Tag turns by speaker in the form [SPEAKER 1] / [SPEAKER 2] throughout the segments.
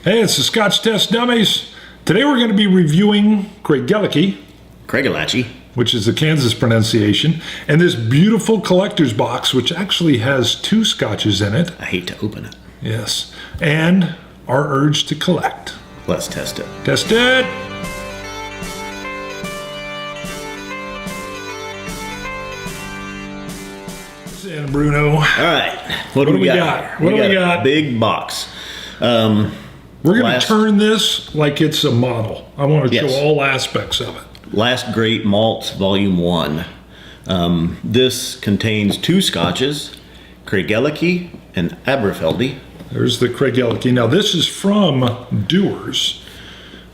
[SPEAKER 1] Hey, it's the Scotch Test Dummies. Today we're going to be reviewing
[SPEAKER 2] Craigellachie,
[SPEAKER 1] which is the Kansas pronunciation, and this beautiful collector's box, which actually has 2 scotches in it.
[SPEAKER 2] I hate to open it.
[SPEAKER 1] Yes, and our urge to collect.
[SPEAKER 2] Let's test it.
[SPEAKER 1] Test it! And Bruno.
[SPEAKER 2] All right, what do we got?
[SPEAKER 1] What do we got?
[SPEAKER 2] Big box.
[SPEAKER 1] We're going to turn this like it's a model. I want to show all aspects of it.
[SPEAKER 2] Last Great Malts, Volume 1. This contains 2 scotches, Craigellachie and Aberfeldy.
[SPEAKER 1] There's the Craigellachie. Now this is from Dewar's,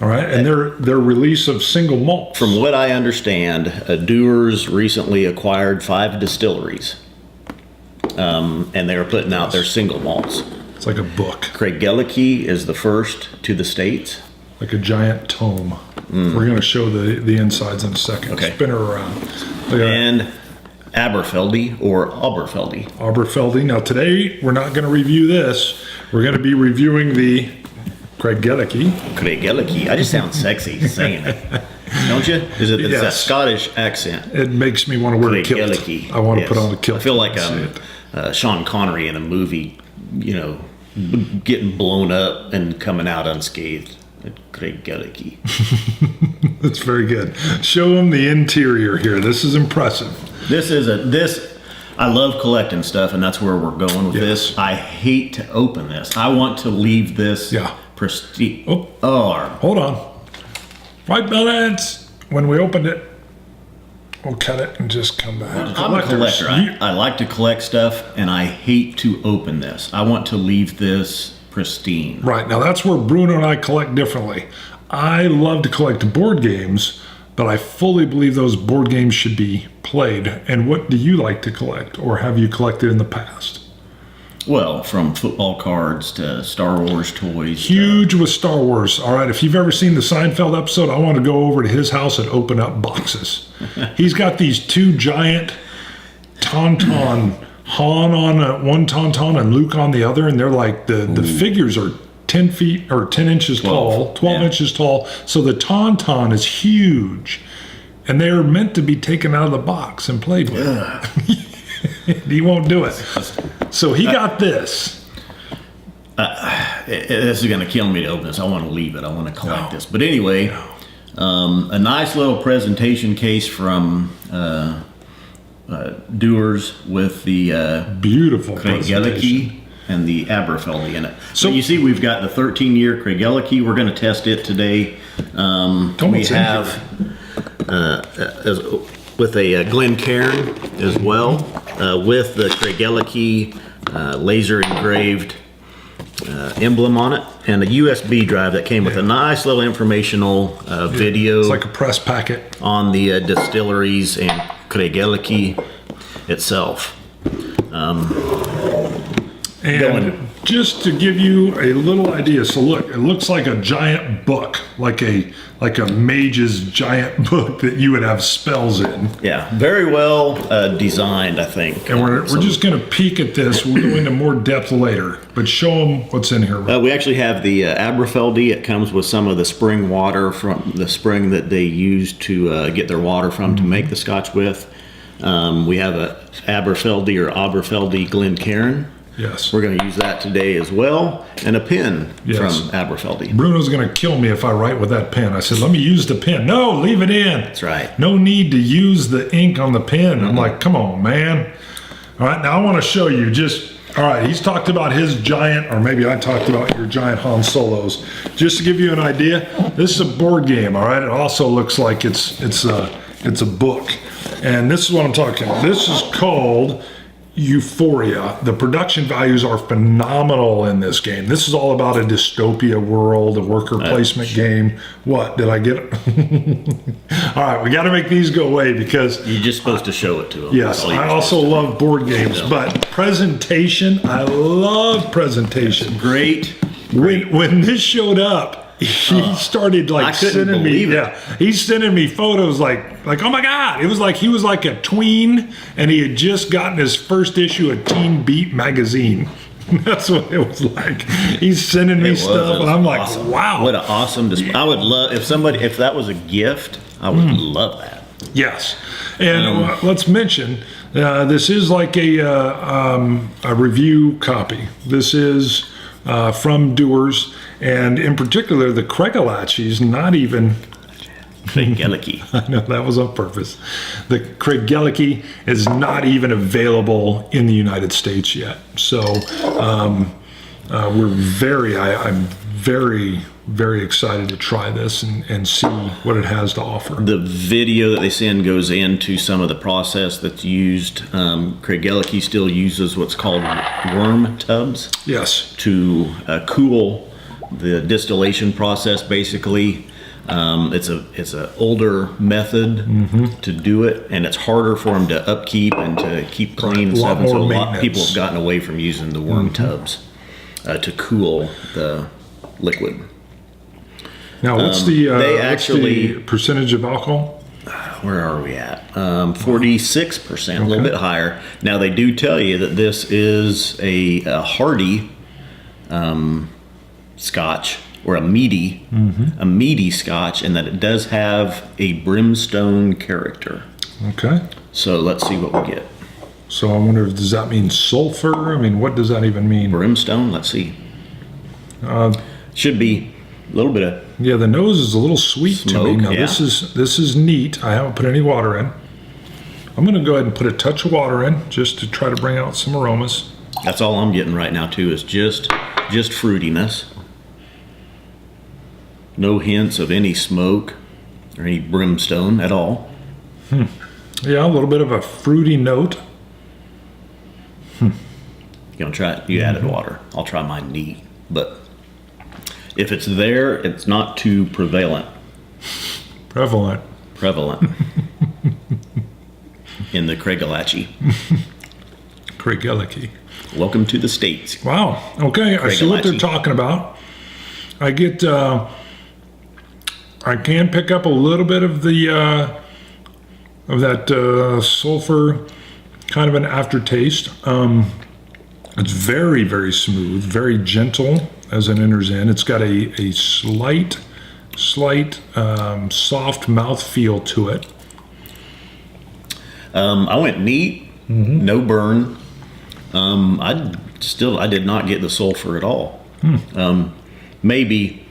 [SPEAKER 1] all right, and their release of single malts.
[SPEAKER 2] From what I understand, Dewar's recently acquired 5 distilleries, and they were putting out their single malts.
[SPEAKER 1] It's like a book.
[SPEAKER 2] Craigellachie is the first to the States.
[SPEAKER 1] Like a giant tome. We're going to show the insides in a second.
[SPEAKER 2] Okay.
[SPEAKER 1] Spin her around.
[SPEAKER 2] And Aberfeldy or Aberfeldy.
[SPEAKER 1] Aberfeldy. Now today we're not going to review this. We're going to be reviewing the Craigellachie.
[SPEAKER 2] Craigellachie. I just sound sexy saying it. Don't you? It's a Scottish accent.
[SPEAKER 1] It makes me want to wear a kilt. I want to put on a kilt.
[SPEAKER 2] I feel like Sean Connery in a movie, you know, getting blown up and coming out unscathed. Craigellachie.
[SPEAKER 1] That's very good. Show them the interior here. This is impressive.
[SPEAKER 2] I love collecting stuff, and that's where we're going with this. I hate to open this. I want to leave this pristine.
[SPEAKER 1] Hold on. Right balance. When we opened it, we'll cut it and just come back.
[SPEAKER 2] I'm a collector. I like to collect stuff, and I hate to open this. I want to leave this pristine.
[SPEAKER 1] Right. Now that's where Bruno and I collect differently. I love to collect board games, but I fully believe those board games should be played. And what do you like to collect, or have you collected in the past?
[SPEAKER 2] Well, from football cards to Star Wars toys.
[SPEAKER 1] Huge with Star Wars. All right, if you've ever seen the Seinfeld episode, I want to go over to his house and open up boxes. He's got these 2 giant Tauntaun, Han on one Tauntaun and Luke on the other, and they're like, the figures are 10 feet or 10 inches tall, 12 inches tall. So the Tauntaun is huge, and they're meant to be taken out of the box and played with. He won't do it. So he got this.
[SPEAKER 2] This is going to kill me to open this. I want to leave it. I want to collect this. But anyway, a nice little presentation case from Dewar's with the
[SPEAKER 1] beautiful
[SPEAKER 2] Craigellachie and the Aberfeldy in it. So you see, we've got the 13-year Craigellachie. We're going to test it today. We have with a Glencairn as well, with the Craigellachie laser engraved emblem on it, and a USB drive that came with a nice little informational video.
[SPEAKER 1] It's like a press packet
[SPEAKER 2] on the distilleries and Craigellachie itself.
[SPEAKER 1] And just to give you a little idea, so look, it looks like a giant book, like a mage's giant book that you would have spells in.
[SPEAKER 2] Yeah, very well designed, I think.
[SPEAKER 1] And we're just going to peek at this. We'll go into more depth later, but show them what's in here.
[SPEAKER 2] We actually have the Aberfeldy. It comes with some of the spring water from the spring that they use to get their water from to make the Scotch with. We have a Aberfeldy or Aberfeldy Glencairn.
[SPEAKER 1] Yes.
[SPEAKER 2] We're going to use that today as well. And a pen from Aberfeldy.
[SPEAKER 1] Bruno's going to kill me if I write with that pen. I said, let me use the pen. No, leave it in.
[SPEAKER 2] That's right.
[SPEAKER 1] No need to use the ink on the pen. I'm like, come on, man. All right, now I want to show you all right, he's talked about his giant, or maybe I talked about your giant Han Solos. Just to give you an idea, this is a board game, all right? It also looks like it's a book. And this is what I'm talking about. This is called Euphoria. The production values are phenomenal in this game. This is all about a dystopia world, a worker placement game. What did I get? All right, we got to make these go away because
[SPEAKER 2] you're just supposed to show it to them.
[SPEAKER 1] Yes, I also love board games, but presentation. I love presentation.
[SPEAKER 2] Great.
[SPEAKER 1] When this showed up, he started like sending me, he's sending me photos like, oh my God, it was like he was like a tween and he had just gotten his first issue of Teen Beat magazine. That's what it was like. He's sending me
[SPEAKER 2] It was
[SPEAKER 1] stuff, and I'm like,
[SPEAKER 2] awesome.
[SPEAKER 1] wow.
[SPEAKER 2] What an awesome display. I would love, if that was a gift, I would love that.
[SPEAKER 1] Yes, and let's mention this is like a review copy. This is from Doers, and in particular, the Craigellachie is not even.
[SPEAKER 2] Craigellachie.
[SPEAKER 1] I know that was on purpose. The Craigellachie is not even available in the United States yet. So I'm very, very excited to try this and see what it has to offer.
[SPEAKER 2] The video that they send goes into some of the process that's used. Craigellachie still uses what's called worm tubs.
[SPEAKER 1] Yes.
[SPEAKER 2] To cool the distillation process, basically. It's a older method to do it, and it's harder for them to upkeep and to keep clean and stuff. And so a lot of people have gotten away from using the worm tubs to cool the liquid.
[SPEAKER 1] Now, what's the percentage of alcohol?
[SPEAKER 2] Where are we at? 46%, a little bit higher. Now, they do tell you that this is a hearty Scotch, or a meaty Scotch, and that it does have a brimstone character.
[SPEAKER 1] Okay.
[SPEAKER 2] So let's see what we get.
[SPEAKER 1] So I wonder, does that mean sulfur? I mean, what does that even mean?
[SPEAKER 2] Brimstone, let's see. Should be a little bit of
[SPEAKER 1] yeah, the nose is a little sweet
[SPEAKER 2] smoke,
[SPEAKER 1] to me. Now
[SPEAKER 2] yeah.
[SPEAKER 1] this is neat. I haven't put any water in. I'm going to go ahead and put a touch of water in just to try to bring out some aromas.
[SPEAKER 2] That's all I'm getting right now too, is just fruitiness. No hints of any smoke or any brimstone at all.
[SPEAKER 1] Yeah, a little bit of a fruity note.
[SPEAKER 2] You gonna try it? You added water. I'll try mine neat, but if it's there, it's not too prevalent.
[SPEAKER 1] Prevalent.
[SPEAKER 2] In the Craigellachie.
[SPEAKER 1] Craigellachie.
[SPEAKER 2] Welcome to the States.
[SPEAKER 1] Wow. Okay, I see what they're talking about. I get. I can pick up a little bit of the of that sulfur, kind of an aftertaste. It's very, very smooth, very gentle as it enters in. It's got a slight soft mouth feel to it. I
[SPEAKER 2] went neat, no burn. I did not get the sulfur at all. Maybe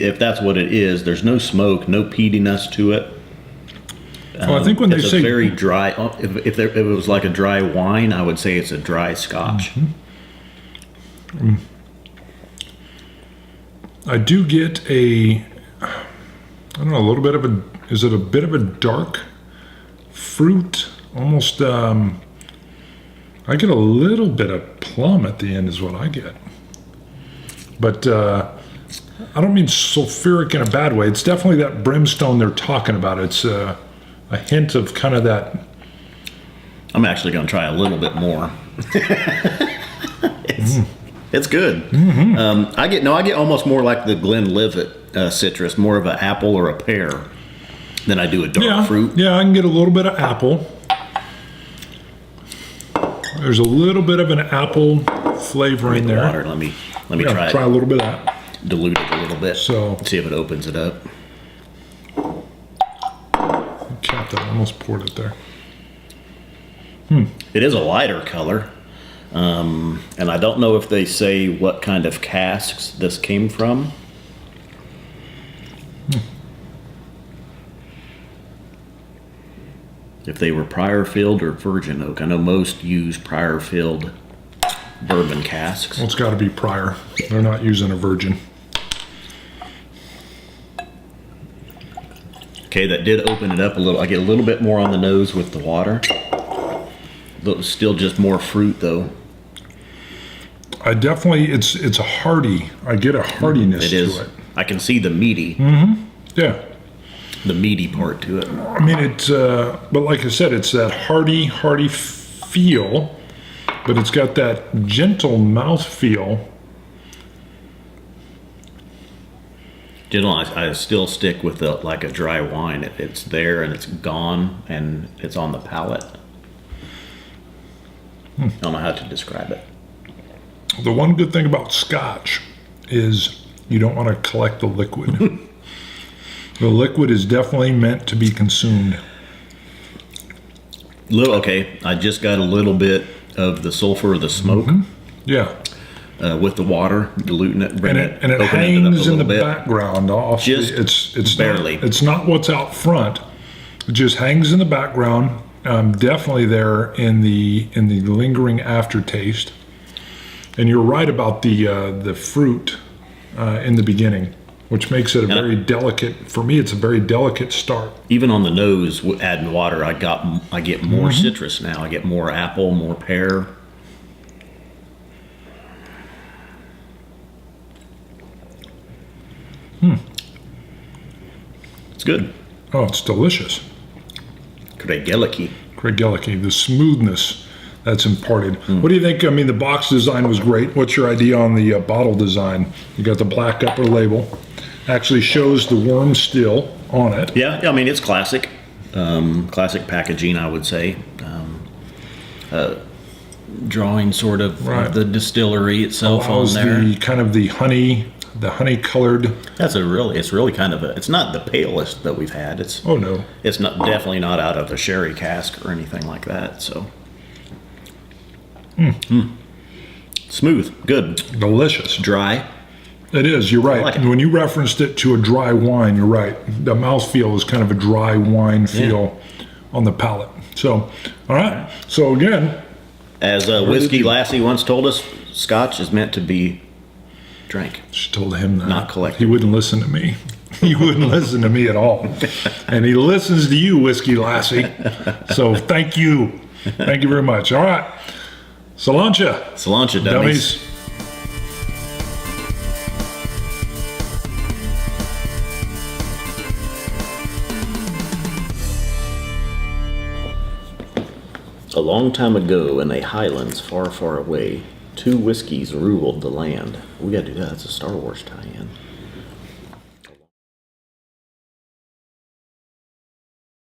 [SPEAKER 2] if that's what it is, there's no smoke, no peatiness to it.
[SPEAKER 1] Well, I think when they say
[SPEAKER 2] it's a very dry. If it was like a dry wine, I would say it's a dry Scotch.
[SPEAKER 1] I do get a little bit of a. Is it a bit of a dark fruit? Almost. I get a little bit of plum at the end, is what I get. But I don't mean sulfuric in a bad way. It's definitely that brimstone they're talking about. It's a hint of kind of that.
[SPEAKER 2] I'm actually going to try a little bit more. It's good. I get almost more like the Glenlivet citrus, more of an apple or a pear than I do a dark fruit.
[SPEAKER 1] Yeah, I can get a little bit of apple. There's a little bit of an apple flavor in there.
[SPEAKER 2] Water. Let me try it.
[SPEAKER 1] Try a little bit of that.
[SPEAKER 2] Dilute it a little bit.
[SPEAKER 1] So
[SPEAKER 2] see if it opens it up.
[SPEAKER 1] Capped it. Almost poured it there.
[SPEAKER 2] It is a lighter color, and I don't know if they say what kind of casks this came from. If they were prior filled or virgin oak. I know most use prior filled bourbon casks.
[SPEAKER 1] Well, it's got to be prior. They're not using a virgin.
[SPEAKER 2] Okay, that did open it up a little. I get a little bit more on the nose with the water. Still just more fruit though.
[SPEAKER 1] I definitely, it's a hearty. I get a heartiness to it.
[SPEAKER 2] I can see the meaty.
[SPEAKER 1] Yeah.
[SPEAKER 2] The meaty part to it.
[SPEAKER 1] I mean, it's, but like I said, it's that hearty feel, but it's got that gentle mouth feel.
[SPEAKER 2] I still stick with like a dry wine. It's there and it's gone and it's on the palate. I don't know how to describe it.
[SPEAKER 1] The one good thing about Scotch is you don't want to collect the liquid. The liquid is definitely meant to be consumed.
[SPEAKER 2] Okay, I just got a little bit of the sulfur of the smoke
[SPEAKER 1] Yeah.
[SPEAKER 2] with the water, diluting it,
[SPEAKER 1] And
[SPEAKER 2] bringing
[SPEAKER 1] it, and it
[SPEAKER 2] opening it up a
[SPEAKER 1] hangs in the
[SPEAKER 2] little bit.
[SPEAKER 1] background.
[SPEAKER 2] Just
[SPEAKER 1] it's
[SPEAKER 2] barely.
[SPEAKER 1] It's not what's out front. It just hangs in the background. Definitely there in the lingering aftertaste. And you're right about the fruit in the beginning, which makes it a very delicate. For me, it's a very delicate start.
[SPEAKER 2] Even on the nose, adding water, I get more citrus now. I get more apple, more pear. It's good.
[SPEAKER 1] Oh, it's delicious.
[SPEAKER 2] Craigellachie.
[SPEAKER 1] Craigellachie, the smoothness that's imparted. What do you think? I mean, the box design was great. What's your idea on the bottle design? You got the black upper label. Actually shows the worm still on it.
[SPEAKER 2] Yeah, I mean, it's classic. Classic packaging, I would say. Drawing sort of the distillery itself
[SPEAKER 1] Allows
[SPEAKER 2] on there.
[SPEAKER 1] the kind of the honey colored.
[SPEAKER 2] It's really kind of it's not the palest that we've had. It's
[SPEAKER 1] Oh no,
[SPEAKER 2] definitely not out of a sherry cask or anything like that. So smooth, good,
[SPEAKER 1] delicious.
[SPEAKER 2] dry.
[SPEAKER 1] It is. You're right.
[SPEAKER 2] like it.
[SPEAKER 1] When you referenced it to a dry wine, you're right. The mouthfeel is kind of a dry wine feel on the palate. So, all right. So again,
[SPEAKER 2] As Whiskey Lassie once told us, Scotch is meant to be drank.
[SPEAKER 1] she told him that.
[SPEAKER 2] Not collected.
[SPEAKER 1] He wouldn't listen to me. He wouldn't listen to me at all. And he listens to you, Whiskey Lassie. So thank you. Thank you very much. All right. Cilantro.
[SPEAKER 2] Cilantro dummies.
[SPEAKER 1] Dummies.
[SPEAKER 2] A long time ago in the highlands far, far away, two whiskeys ruled the land. We gotta do that. That's a Star Wars tie-in.